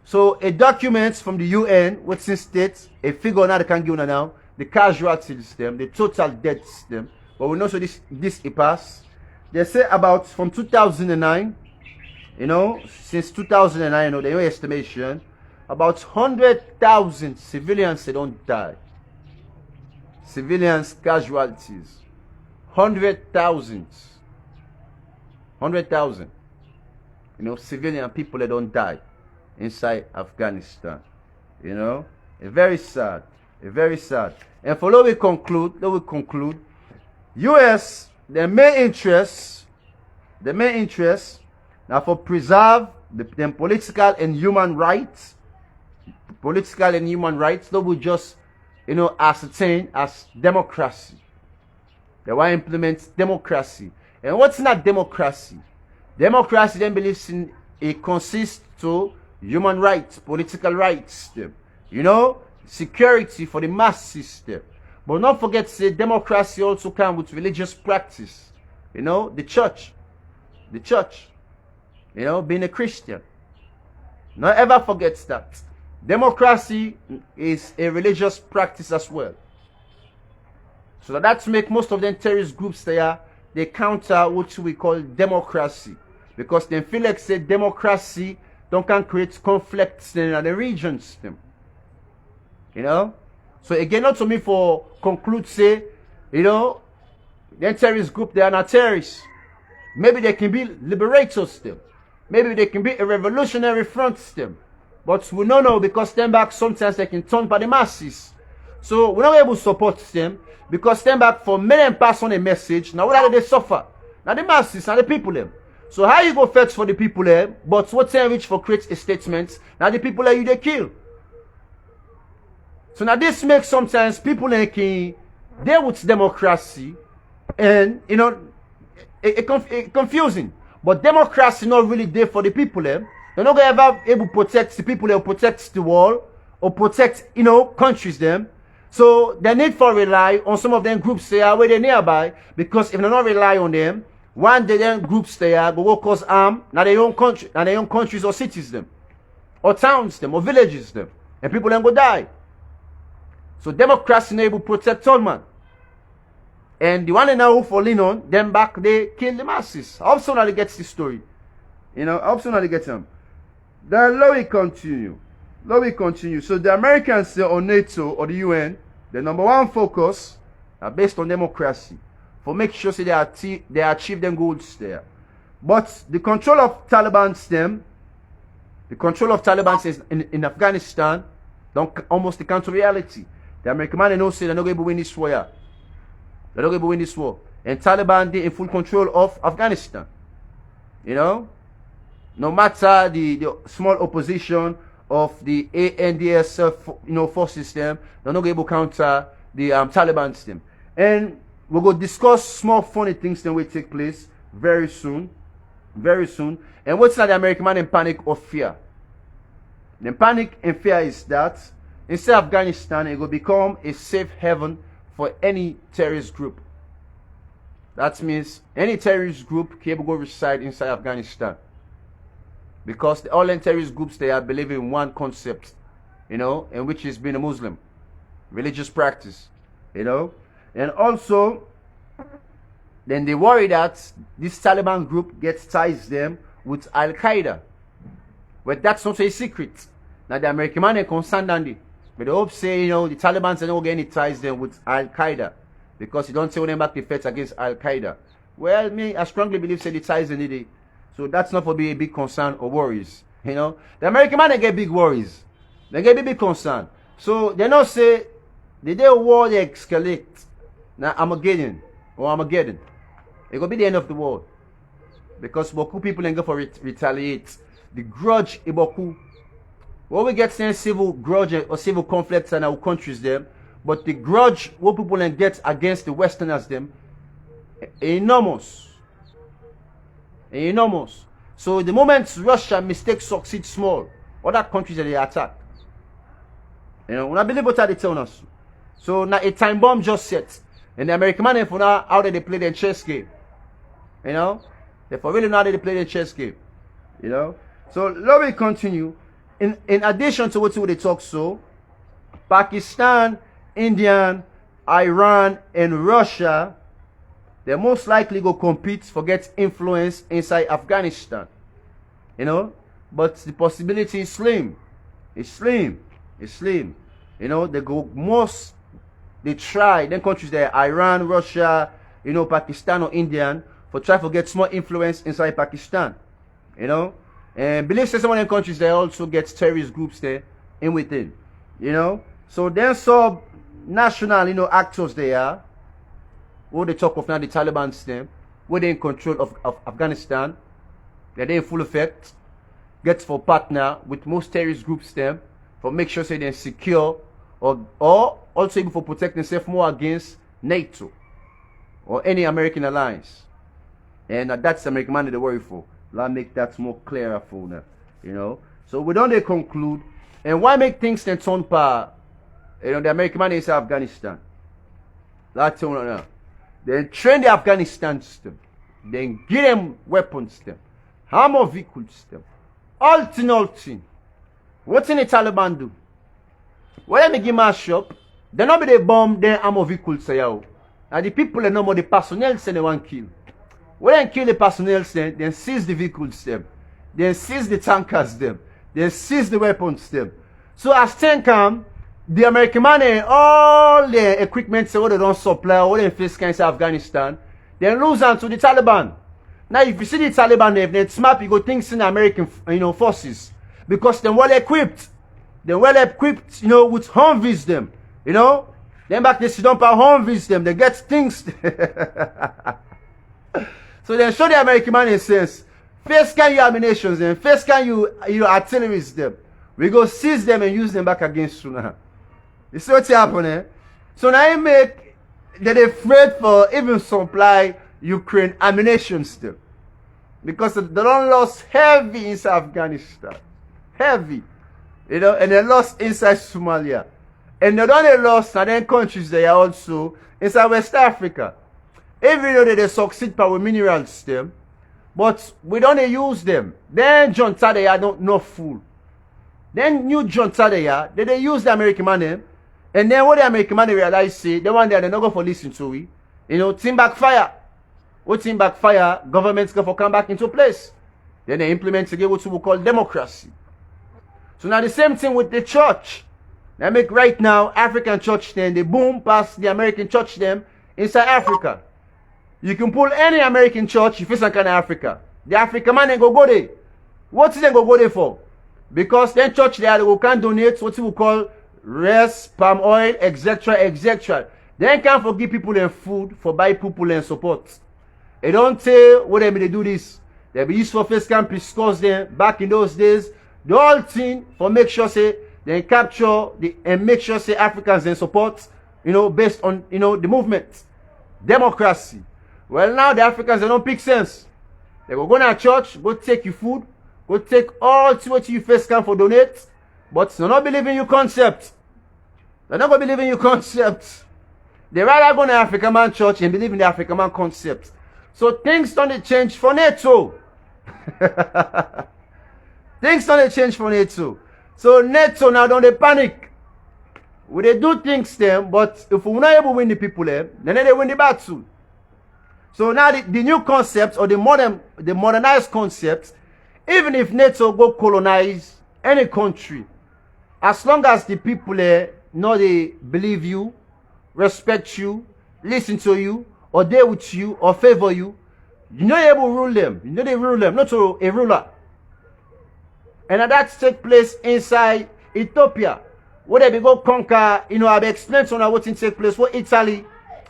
So a document from the UN which states a figure now they can give now, the casualties them, the total deaths them. But we know so this it passed. They say about from 2009, you know, since 2009, you know, the estimation, about 100,000 civilians they don't die. Civilians casualties. 100,000. 100,000. You know, civilian people that don't die inside Afghanistan. You know, very sad. Very sad. And for let we conclude, US, the main interest now for preserve the political and human rights, that will just, ascertain as democracy. They want to implement democracy. And what's not democracy? Democracy then believes in, it consists to human rights, political rights, security for the mass system. But not forget to say democracy also comes with religious practice. The church, being a Christian. Not ever forget that. Democracy is a religious practice as well. So that's make most of them terrorist groups they counter what we call democracy. Because they feel like say democracy don't can create conflicts in the regions. So again, not to me for conclude say, the terrorist group, they are not terrorists. Maybe they can be liberators still. Maybe they can be a revolutionary front still. But we don't know because them back sometimes they can turn by the masses. So we're not able to support them because them back for many pass on a message. Now what are they suffer? Now the masses and the people them. So how you go fetch for the people there, but what time reach for create a statement, now the people that you they kill. So now this makes sometimes people like deal with democracy and it confusing. But democracy not really there for the people there. They're not gonna ever able to protect the people there, protect the world, or protect countries them. So they need for rely on some of them groups there where they're nearby, because if they not rely on them, one day them groups there go cause harm now their own country and their own countries or cities them, or towns them, or villages them, and people then go die. So democracy not able to protect all man. And the one they now for Leone, them back they kill the masses. I hope somebody gets this story. I hope somebody gets them. Then let me continue. So the Americans say on NATO or the UN, the number one focus are based on democracy. For make sure say they achieve them goals there. But the control of Taliban is in Afghanistan don't almost account to reality. The American man know say they're not going to win this war. Yeah. They're not going to win this war. And Taliban they in full control of Afghanistan. No matter the small opposition of the ANDS forces them, they're not able to counter the Taliban system. And we're going to discuss small funny things that will take place very soon. And what's not the American man in panic or fear? The panic and fear is that instead of Afghanistan, it will become a safe haven for any terrorist group. That means any terrorist group can go reside inside Afghanistan. Because all the terrorist groups, they are believing in one concept, and which is being a Muslim. Religious practice, And also, then they worry that this Taliban group gets ties them with Al-Qaeda. But that's not a secret. Now the American man is concerned on it. But they hope say, the Taliban are not getting ties them with Al-Qaeda. Because you don't say them back the fight against Al-Qaeda. Well, I strongly believe say the ties in it. So that's not for be a big concern or worries. The American man they get big worries. They get big concern. So they not say the day war they escalate. Now Armageddon. It will be the end of the world. Because Boku people ain't go for retaliate. The grudge Iboku. What we get saying civil grudge or civil conflicts in our countries them. But the grudge what people ain't get against the Westerners them enormous. So the moment Russia mistake succeed small, other countries that they attack. When I believe what they tell us. So now a time bomb just set. And the American man for now how they play their chess game. They for really know how they play their chess game. So let me continue. In addition to what they talk Pakistan, India, Iran, and Russia, they most likely go compete for get influence inside Afghanistan. But the possibility is slim. It's slim. They try, then countries there, Iran, Russia, Pakistan or India, for try to get small influence inside Pakistan. And believe some of them countries there also get terrorist groups there in within. So then national, actors they are. What they talk of now, the Taliban stem, where they in control of Afghanistan, they're in full effect, gets for partner with most terrorist groups them, for make sure say they're secure, or also able for protect themselves more against NATO or any American alliance. And that's the American money they worry for. Let's make that more clearer for now, So we don't conclude, and why make things then turn par, the American money is Afghanistan. That's all now. Then train the Afghanistan system. Then give them weapons them. Armor vehicles them. All thing. What's in the Taliban do? When they give mash up, they not be they bomb their armor vehicles say out. And the people they know more the personnel say they want kill. When they kill the personnel then seize the vehicles them. Then seize the tankers them. Then seize the weapons them. So as things come, the American money, all the equipment say what they don't supply, all the face cancer Afghanistan, they lose them to the Taliban. Now if you see the Taliban, if they're smart, you go think in the American forces. Because they're well equipped. They're well equipped, with Humvees them. Then back they sit down by Humvees them, they get things. So they show the American money says, first can you ammunitions them, first can you artilleries them. We go seize them and use them back against you now. You see what's happening? So now they're afraid for even supply Ukraine ammunition still. Because they don't lost heavy inside Afghanistan. Heavy. And they lost inside Somalia. And they don't lost other countries there also inside West Africa. Even though they succeed power minerals them, but we don't use them. Then John Tadea don't no fool. Then new John Tadea, they use the American money. And then what the American money realize say, the one there they not go for listen to it. Team backfire. What team backfire, governments go for come back into place. Then they implement again what we call democracy. So now the same thing with the church. They make right now African church then they boom past the American church them inside Africa. You can pull any American church if it's in Africa. The African man ain't go there. What's they go there for? Because then church there they can donate what we call rice, palm oil, etc. They can't forgive people and food for buy people and support. They don't tell what they do this. They be used for face can discuss them back in those days. The whole thing for make sure say they capture and make sure say Africans and support, based on the movement. Democracy. Well now the Africans they don't pick sense. They go to church, go take your food, go take all what you face can for donate, but they not believe in your concept. They're not gonna believe in your concept. They rather go to African man church and believe in the African man concept. So things don't change for NATO. Things don't change for NATO. So NATO now don't they panic. We they do things them, but if we're not able to win the people then they win the battle. So now the new concepts or the modernized concepts, even if NATO go colonize any country, as long as the people know they believe you, respect you, listen to you, or deal with you, or favor you, you're not able to rule them. You know they rule them, not to a ruler. And that take place inside Ethiopia. Where they go conquer, I've explained to you what take place, what Italy,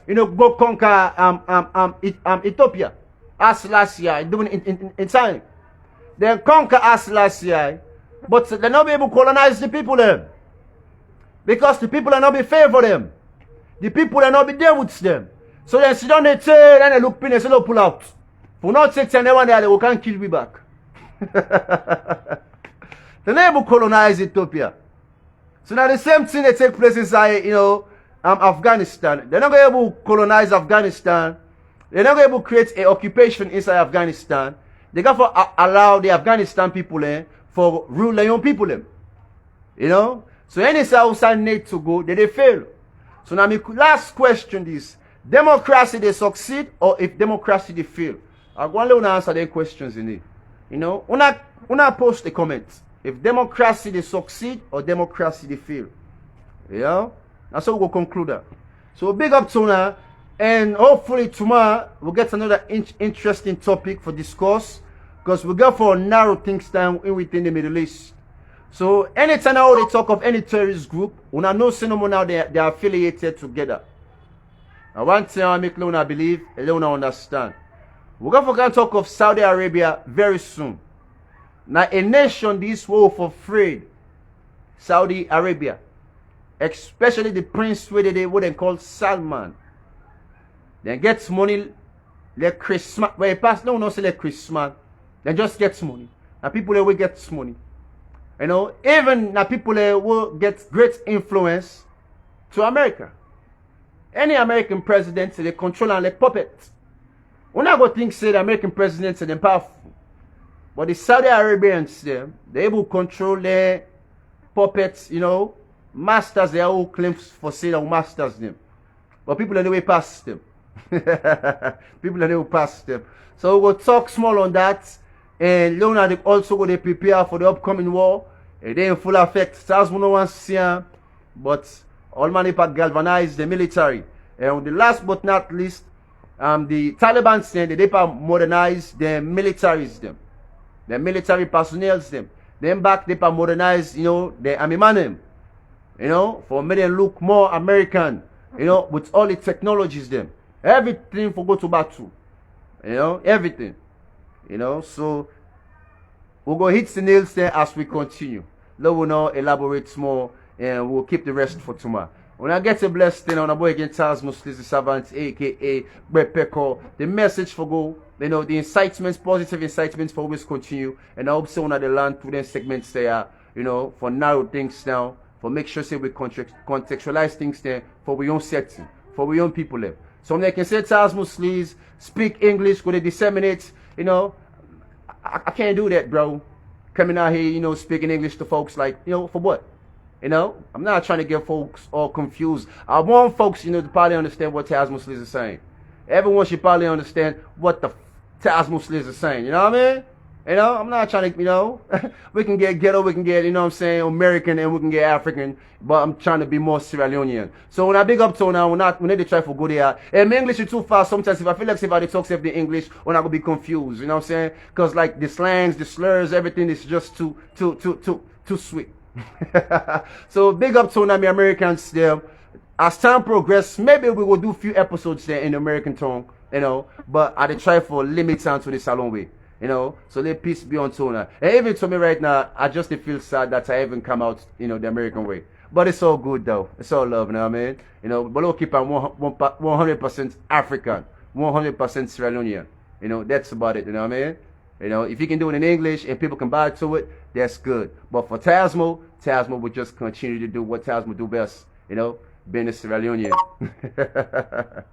go conquer Ethiopia. As last year, doing in time. They conquer us last year, but they're not be able to colonize the people there. Because the people are not be favor them. The people are not be there with them. So then sit down they say, then they look pin and say, no, pull out. For not take anyone there, they can't kill me back. They're not able to colonize Ethiopia. So now the same thing that take place inside, Afghanistan. They're not able to colonize Afghanistan. They're not able to create an occupation inside Afghanistan. They got to allow the Afghanistan people for rule their own people. So any outside need to go, they fail. So now my last question is, democracy they succeed or if democracy they fail? I want to answer their questions in it. Una post a comment. If democracy they succeed or democracy they fail. That's how we'll conclude that. So big up to now. And hopefully tomorrow we'll get another interesting topic for discourse. Because we go for narrow things down within the Middle East. So anytime now they talk of any terrorist group, when I know someone now they are affiliated together. And one thing I make Leone believe, Leone understand. We're going to talk of Saudi Arabia very soon. Now a nation this war for afraid, Saudi Arabia, especially the prince where they wouldn't call Salman. Then gets money like Christmas. Well, pass no say like Christmas. Then just gets money. Now people will get money. You know, even now people will get great influence to America. Any American president, they control and like puppets. We're not going to think say the American presidents are powerful. But the Saudi Arabians, they're able to control their puppets, you know, masters, they all claims for sale and masters them. But people anyway pass them. People anyway pass them. So we'll talk small on that. And Leone also going to prepare for the upcoming war. It ain't full effect. Stars no one see, but all money pack galvanize the military. And the last but not least, the Taliban saying they modernize their militaries them. The military personnel them. Then back they modernize, you know, the army man them. You know, for make them look more American, you know, with all the technologies them. Everything for go to battle. You know, everything. You know, so we'll go hit the nails there as we continue. Let we now elaborate more and we'll keep the rest for tomorrow. When I get a blessed thing on a boy against Charles Muslims, the servant, aka Brepeko, the message for go, you know, the incitements, positive incitements for always continue. And I hope so on the land to them segments there, you know, for narrow things down, for make sure say we contextualize things there for we own setting, for we own people there. So they can say Charles Muslims, speak English, go to disseminate, you know. I can't do that, bro. Coming out here, you know, speaking English to folks like, you know, for what? You know, I'm not trying to get folks all confused. I want folks, you know, to probably understand what Taz Muslims are saying. Everyone should probably understand what the Taz Muslims are saying. You know what I mean? You know, I'm not trying to, you know, we can get ghetto, we can get, you know what I'm saying, American, and we can get African, but I'm trying to be more Sierra Leonean. So when I big up to now, when they try for good here, and my English is too fast sometimes. If I feel like if I talk the English, we're not going to be confused, you know what I'm saying? Because like the slangs, the slurs, everything is just too sweet. So big up to now, my Americans there. As time progresses, maybe we will do a few episodes there in American tongue, you know, but I try for limit time to the salon way. You know, so let peace be on Tona. And even to me right now, I just feel sad that I haven't come out, you know, the American way. But it's all good though. It's all love, you know what I mean? You know, but we'll keep on 100% African, 100% Sierra Leonean. You know, that's about it, you know what I mean? You know, if you can do it in English and people can buy to it, that's good. But for Tasmo will just continue to do what Tasmo do best, you know, being a Sierra Leonean.